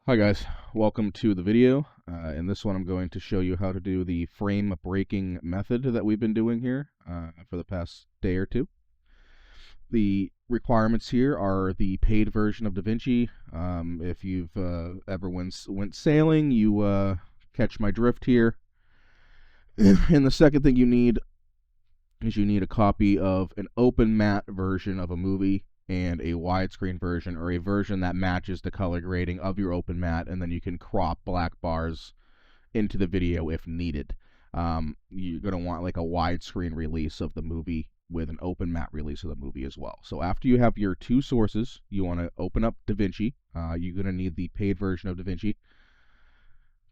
Hi guys, welcome to the video. In this one I'm going to show you how to do the frame breaking method that we've been doing here for the past day or two. The requirements here are the paid version of DaVinci. If you've ever went sailing, you catch my drift here. And the second thing you need is you need a copy of an open matte version of a movie and a widescreen version, or a version that matches the color grading of your open matte, and then you can crop black bars into the video if needed. You're going to want like a widescreen release of the movie with an open matte release of the movie as well. So after you have your two sources, you want to open up DaVinci. You're going to need the paid version of DaVinci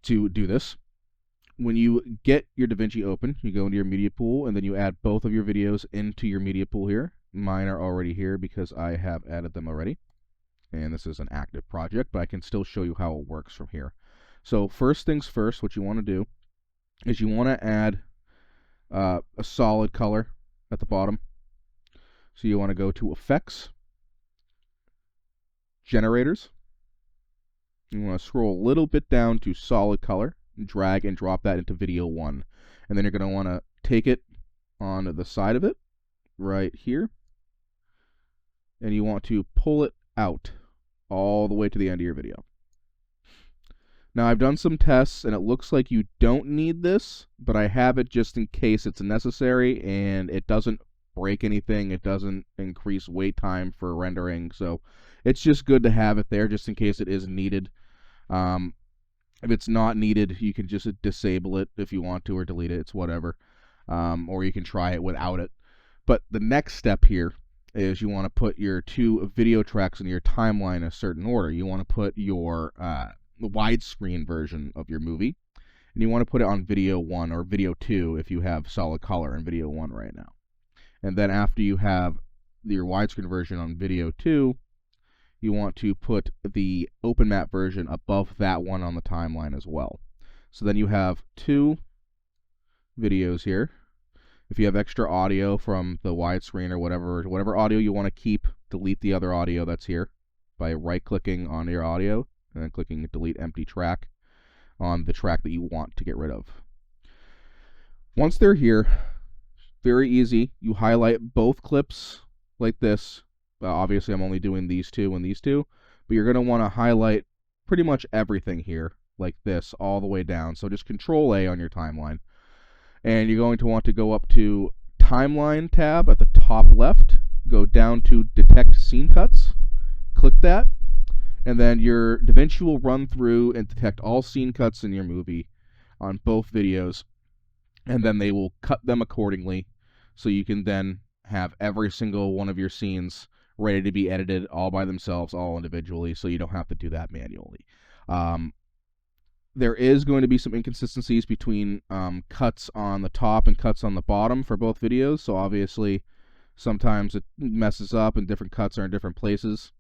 to do this. When you get your DaVinci open, you go into your media pool, and then you add both of your videos into your media pool here. Mine are already here because I have added them already. And this is an active project, but I can still show you how it works from here. So first things first, what you want to do is you want to add a solid color at the bottom. So you want to go to Effects, Generators. You want to scroll a little bit down to Solid Color, drag and drop that into video 1. And then you're going to want to take it on the side of it, right here, and you want to pull it out all the way to the end of your video. Now I've done some tests and it looks like you don't need this, but I have it just in case it's necessary, and it doesn't break anything, it doesn't increase wait time for rendering, so it's just good to have it there just in case it is needed. If it's not needed, you can just disable it if you want to, or delete it, it's whatever. Or you can try it without it. But the next step here is you want to put your two video tracks in your timeline in a certain order. You want to put your widescreen version of your movie, and you want to put it on video 1 or video 2 if you have solid color in video 1 right now. And then after you have your widescreen version on video 2, you want to put the open matte version above that one on the timeline as well. So then you have two videos here. If you have extra audio from the widescreen or whatever audio you want to keep, delete the other audio that's here by right-clicking on your audio and then clicking Delete Empty Track on the track that you want to get rid of. Once they're here, very easy. You highlight both clips like this. Obviously, I'm only doing these two and these two, but you're going to want to highlight pretty much everything here like this all the way down. So just Control A on your timeline. And you're going to want to go up to Timeline tab at the top left, go down to Detect Scene Cuts, click that, and then your DaVinci will run through and detect all scene cuts in your movie on both videos, and then they will cut them accordingly, so you can then have every single one of your scenes ready to be edited all by themselves, all individually, so you don't have to do that manually. There is going to be some inconsistencies between cuts on the top and cuts on the bottom for both videos, so obviously sometimes it messes up and different cuts are in different places,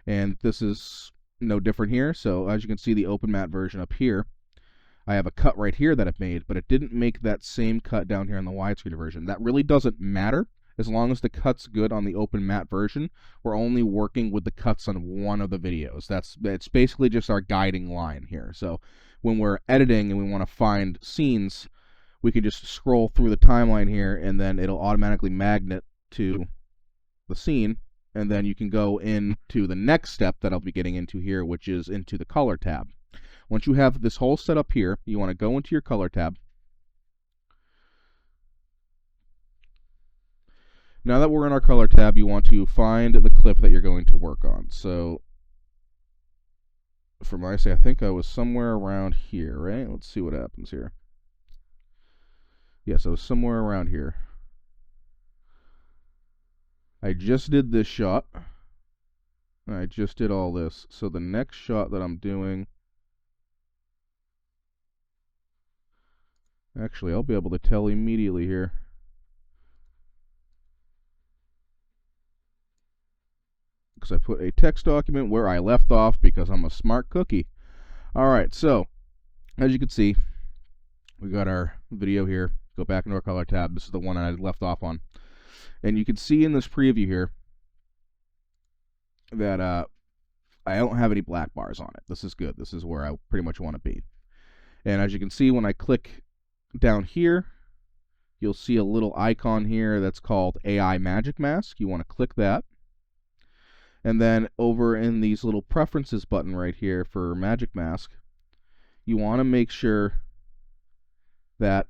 and this is no different here. So as you can see, the open matte version up here, I have a cut right here that I've made, but it didn't make that same cut down here on the widescreen version. That really doesn't matter. As long as the cut's good on the open matte version, we're only working with the cuts on one of the videos. It's basically just our guiding line here. So when we're editing and we want to find scenes, we can just scroll through the timeline here, and then it'll automatically magnet to the scene, and then you can go into the next step that I'll be getting into here, which is into the color tab. Once you have this whole set up here, you want to go into your color tab. Now that we're in our color tab, you want to find the clip that you're going to work on. So from what I say, I think I was somewhere around here, right? Let's see what happens here. Yes, I was somewhere around here. I just did this shot. I just did all this. So the next shot that I'm doing, actually, I'll be able to tell immediately here. Because I put a text document where I left off because I'm a smart cookie. Alright, so as you can see, we got our video here. Go back into our color tab. This is the one I left off on. And you can see in this preview here that I don't have any black bars on it. This is good. This is where I pretty much want to be. And as you can see, when I click down here, you'll see a little icon here that's called AI Magic Mask. You want to click that. And then over in these little preferences button right here for Magic Mask, you want to make sure that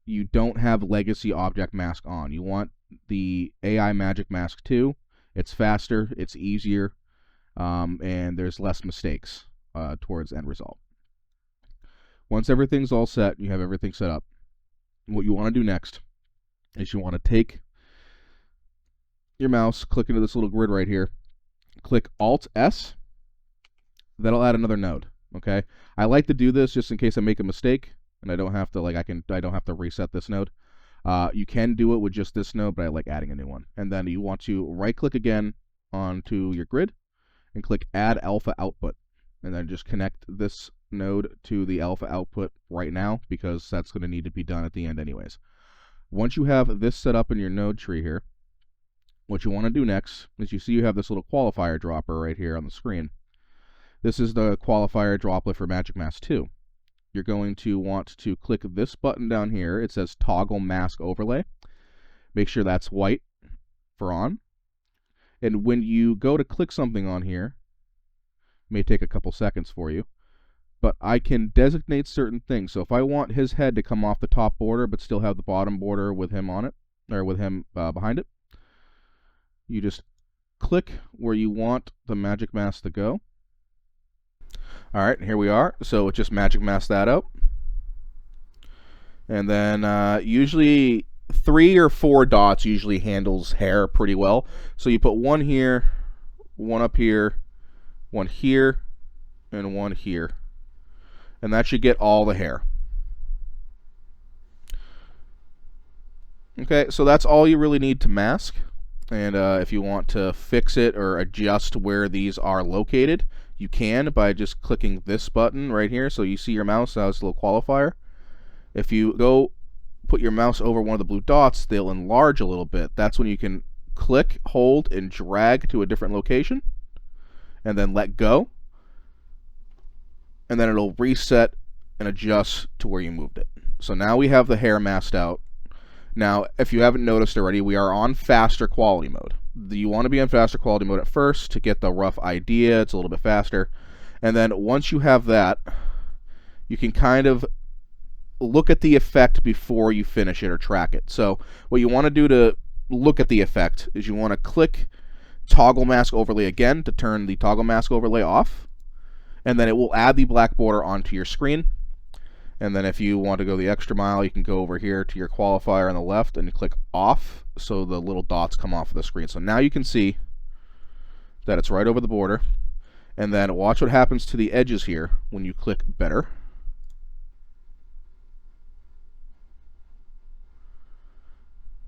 you don't have Legacy Object Mask on. You want the AI Magic Mask 2. It's faster, it's easier, and there's less mistakes towards end result. Once everything's all set, you have everything set up, what you want to do next is you want to take your mouse, click into this little grid right here, click Alt-S. That'll add another node. Okay, I like to do this just in case I make a mistake and I don't have to I don't have to reset this node. You can do it with just this node, but I like adding a new one. And then you want to right click again onto your grid and click Add Alpha Output, and then just connect this node to the alpha output right now, because that's going to need to be done at the end anyways. Once you have this set up in your node tree here, what you want to do next is you see you have this little qualifier dropper right here on the screen. This is the qualifier droplet for Magic Mask 2. You're going to want to click this button down here. It says Toggle Mask Overlay. Make sure that's white for on. And when you go to click something on here, it may take a couple seconds for you, but I can designate certain things. So if I want his head to come off the top border but still have the bottom border with him on it, or with him behind it, you just click where you want the Magic Mask to go. Alright, here we are. So it just Magic Mask that out. And then usually 3 or 4 dots usually handles hair pretty well. So you put one here, one up here, one here, and one here. And that should get all the hair. Okay, so that's all you really need to mask. And if you want to fix it or adjust where these are located, you can by just clicking this button right here. So you see your mouse, now it's a little qualifier. If you go put your mouse over one of the blue dots, they'll enlarge a little bit. That's when you can click, hold, and drag to a different location, and then let go. And then it'll reset and adjust to where you moved it. So now we have the hair masked out. Now, if you haven't noticed already, we are on faster quality mode. You want to be on faster quality mode at first to get the rough idea. It's a little bit faster. And then once you have that, you can kind of look at the effect before you finish it or track it. So what you want to do to look at the effect is you want to click Toggle Mask Overlay again to turn the Toggle Mask Overlay off. And then it will add the black border onto your screen. And then if you want to go the extra mile, you can go over here to your qualifier on the left and you click off, so the little dots come off of the screen. So now you can see that it's right over the border. And then watch what happens to the edges here when you click better.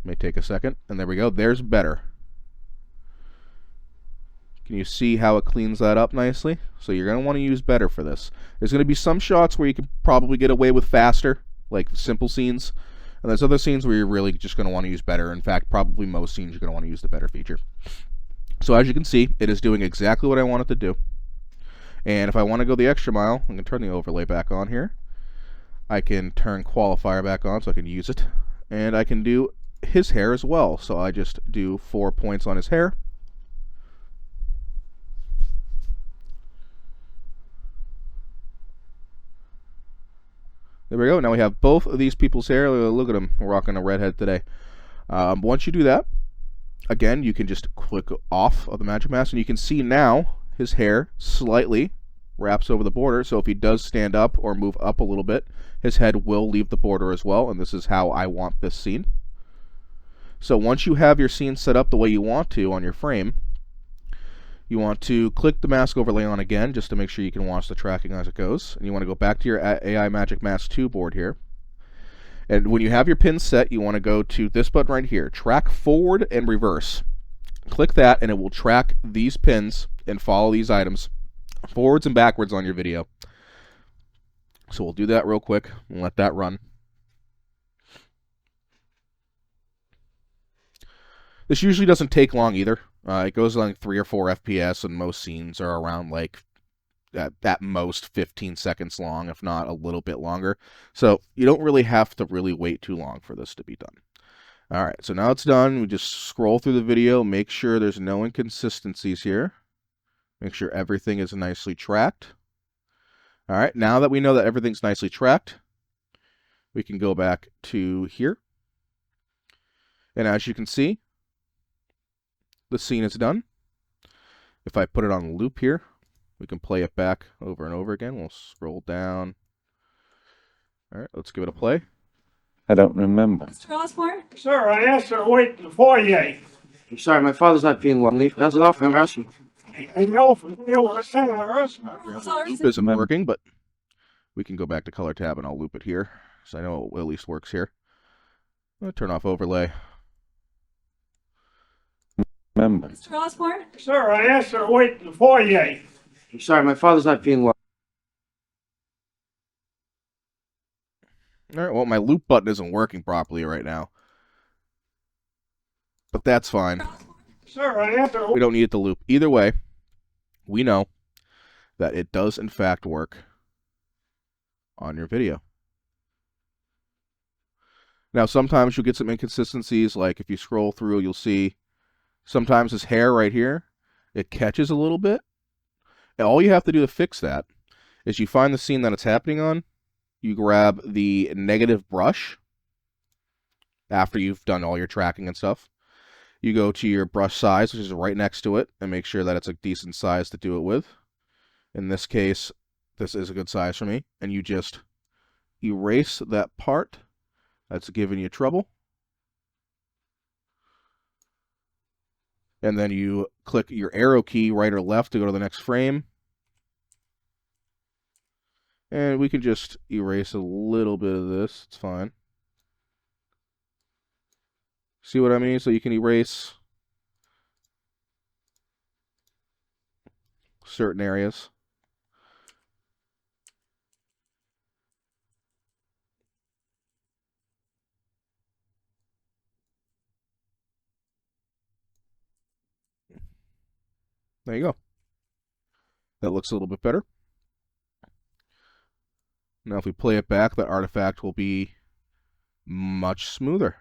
May take a second, and there we go. There's better. Can you see how it cleans that up nicely? So you're going to want to use better for this. There's going to be some shots where you can probably get away with faster, like simple scenes. And there's other scenes where you're really just going to want to use better. In fact, probably most scenes you're going to want to use the better feature. So as you can see, it is doing exactly what I want it to do. And if I want to go the extra mile, I'm going to turn the overlay back on here. I can turn qualifier back on so I can use it. And I can do his hair as well. So I just do 4 points on his hair. There we go. Now we have both of these people's hair. Look at them rocking a redhead today. Once you do that, again, you can just click off of the Magic Mask, and you can see now his hair slightly wraps over the border. So if he does stand up or move up a little bit, his head will leave the border as well. And this is how I want this scene. So once you have your scene set up the way you want to on your frame, you want to click the mask overlay on again just to make sure you can watch the tracking as it goes. And you want to go back to your AI Magic Mask 2 board here. And when you have your pins set, you want to go to this button right here, track forward and reverse. Click that and it will track these pins and follow these items forwards and backwards on your video. So we'll do that real quick and let that run. This usually doesn't take long either. It goes like 3 or 4 FPS, and most scenes are around like at most 15 seconds long, if not a little bit longer. So you don't really have to really wait too long for this to be done. All right, so now it's done. We just scroll through the video, make sure there's no inconsistencies here. Make sure everything is nicely tracked. All right, now that we know that everything's nicely tracked, we can go back to here. And as you can see, the scene is done. If I put it on loop here, we can play it back over and over again. We'll scroll down. All right, let's give it a play. I don't remember. Mr. Osborne? Sir, I asked her to wait in the foyer. I'm sorry, my father's not feeling well. That's enough. I'm asking. I know from the stairs. Sorry. Loop isn't working, but we can go back to color tab and I'll loop it here, so I know it at least works here. I'll turn off overlay. Remember. Mr. Osborne? Sir, I asked her to wait in the foyer. I'm sorry, my father's not feeling well. All right, well, my loop button isn't working properly right now, but that's fine. Sir, I asked her to We don't need it to loop. Either way, we know that it does in fact work on your video. Now, sometimes you'll get some inconsistencies, like if you scroll through, you'll see sometimes this hair right here, it catches a little bit. And all you have to do to fix that is you find the scene that it's happening on, you grab the negative brush after you've done all your tracking and stuff. You go to your brush size, which is right next to it, and make sure that it's a decent size to do it with. In this case, this is a good size for me. And you just erase that part that's giving you trouble. And then you click your arrow key right or left to go to the next frame. And we can just erase a little bit of this. It's fine. See what I mean? So you can erase certain areas. There you go. That looks a little bit better. Now if we play it back, that artifact will be much smoother.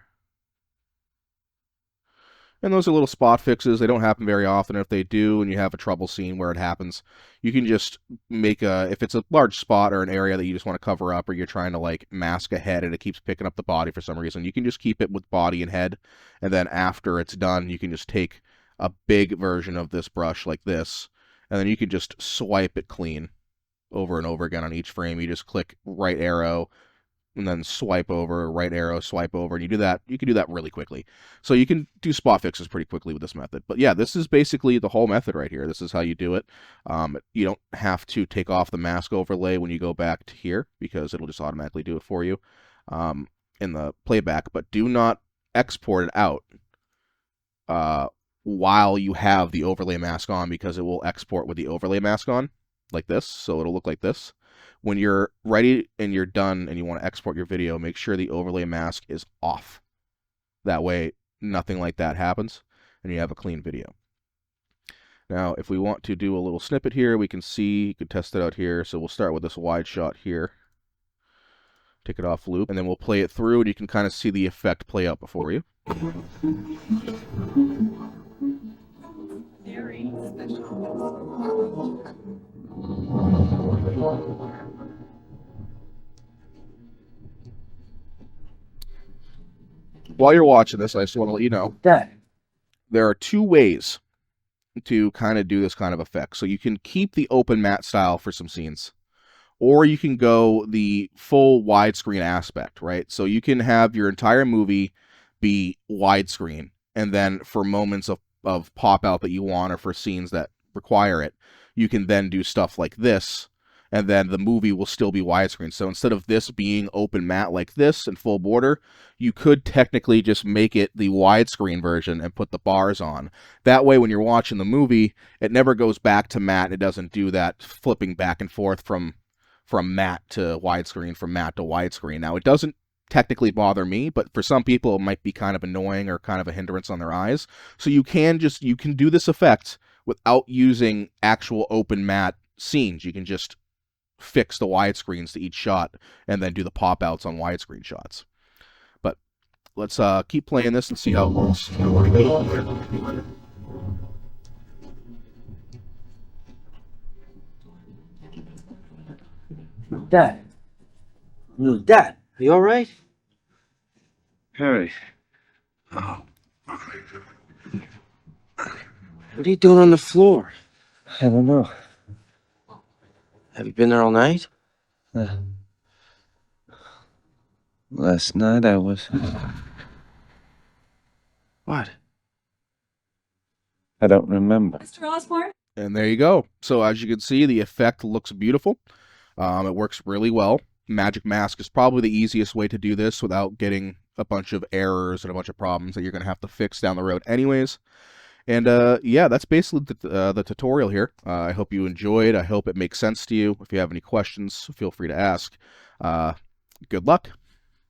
And those are little spot fixes. They don't happen very often. If they do and you have a trouble scene where it happens, you can just make if it's a large spot or an area that you just want to cover up, or you're trying to like mask a head and it keeps picking up the body for some reason, you can just keep it with body and head. And then after it's done, you can just take a big version of this brush like this, and then you can just swipe it clean over and over again on each frame. You just click right arrow, and then swipe over, right arrow, swipe over, and you do that. You can do that really quickly. So you can do spot fixes pretty quickly with this method. But yeah, this is basically the whole method right here. This is how you do it. You don't have to take off the mask overlay when you go back to here, because it'll just automatically do it for you in the playback. But do not export it out while you have the overlay mask on, because it will export with the overlay mask on like this. So it'll look like this. When you're ready and you're done and you want to export your video, make sure the overlay mask is off. That way, nothing like that happens, and you have a clean video. Now, if we want to do a little snippet here, we can see, you can test it out here. So we'll start with this wide shot here. Take it off loop, and then we'll play it through, and you can kind of see the effect play out before you. Very special. While you're watching this, I just want to let you know there are two ways to kind of do this kind of effect. So you can keep the open matte style for some scenes, or you can go the full widescreen aspect, right? So you can have your entire movie be widescreen, and then for moments of pop out that you want, or for scenes that require it, you can then do stuff like this, and then the movie will still be widescreen. So instead of this being open matte like this and full border, you could technically just make it the widescreen version and put the bars on. That way, when you're watching the movie, it never goes back to matte. It doesn't do that flipping back and forth from matte to widescreen, from matte to widescreen. Now, it doesn't technically bother me, but for some people it might be kind of annoying or kind of a hindrance on their eyes. So you can do this effect without using actual open matte scenes. You can just fix the widescreens to each shot and then do the pop outs on widescreen shots. But let's keep playing this and see how it works. Dad. Dad, are you alright? Harry. What are you doing on the floor? I don't know. Have you been there all night? Last night I was. What? I don't remember. Mr. Osborne? And there you go. So as you can see, the effect looks beautiful. It works really well. Magic Mask is probably the easiest way to do this without getting a bunch of errors and a bunch of problems that you're going to have to fix down the road anyways. And yeah, that's basically the tutorial here. I hope you enjoyed. I hope it makes sense to you. If you have any questions, feel free to ask. Good luck.